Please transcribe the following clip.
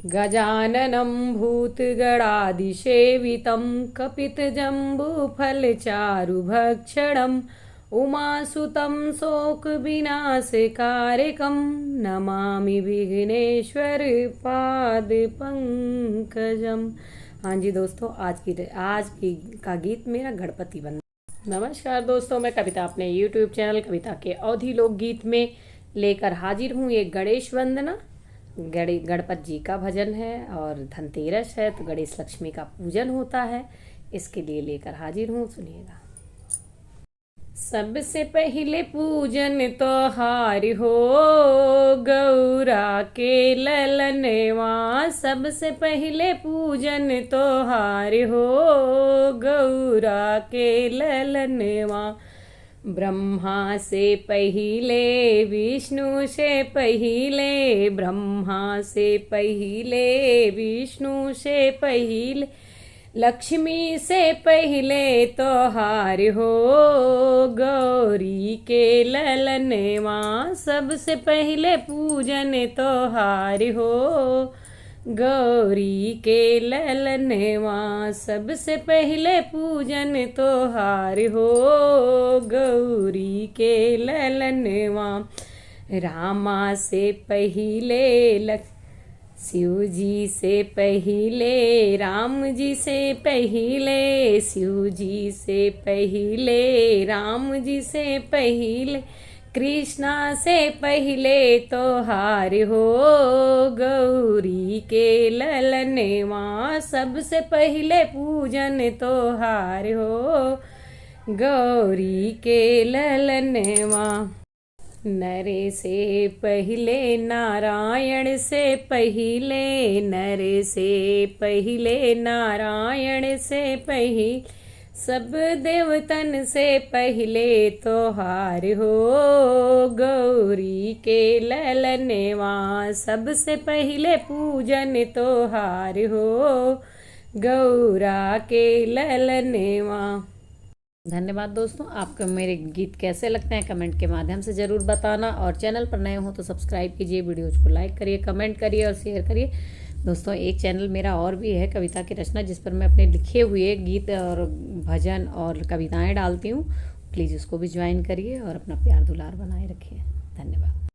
गजाननं भूतगणादिसेवितं कपितजम्बूफलचारुभक्षणम् उमासुतं शोकविनाशकारकं नमामि विघ्नेश्वर पाद पंकजम। हाँ जी दोस्तों, आज की का गीत मेरा गणपति वंदन। नमस्कार दोस्तों, मैं कविता अपने YouTube चैनल कविता के अवधी लोकगीत में लेकर हाजिर हूँ। ये गणेश वंदना गणपति जी का भजन है और धनतेरस है तो गणेश लक्ष्मी का पूजन होता है, इसके लिए लेकर हाजिर हूँ। सुनिएगा। सबसे पहले पूजन त्योहार हो गौरा के ललनवा। सबसे पहले पूजन त्योहार हो गौरा के ललनवा। ब्रह्मा से पहिले विष्णु से पहिले, ब्रह्मा से पहिले विष्णु से पहिले, लक्ष्मी से पहिले त्योहार हो गौरी के ललनवा। सबसे पहले पूजन त्योहार हो गौरी के ललनवा। सबसे पहले पूजन त्योहार हो गौरी के ललनवा। रामा से पहिले शिव जी से पहिले, राम जी से पहिले, शिव जी से पहिले, राम जी से पहिले, कृष्णा से पहिले त्योहार हो गौरी के ललनवा। सबसे पहिले पूजन त्योहार हो गौरी के ललनवा। नरे से पहिले नारायण से पहिले, नरे से पहिले नारायण से पहिले, सब देवतन से पहिले त्योहार हो गौरी के ललनवा। सबसे पहिले पूजन त्योहार हो गौरा के ललनवा। धन्यवाद दोस्तों। आपको मेरे गीत कैसे लगते हैं कमेंट के माध्यम से ज़रूर बताना, और चैनल पर नए हो तो सब्सक्राइब कीजिए, वीडियोज़ को लाइक करिए, कमेंट करिए और शेयर करिए। दोस्तों एक चैनल मेरा और भी है कविता की रचना, जिस पर मैं अपने लिखे हुए गीत और भजन और कविताएं डालती हूँ। प्लीज़ उसको भी ज्वाइन करिए और अपना प्यार दुलार बनाए रखिए। धन्यवाद।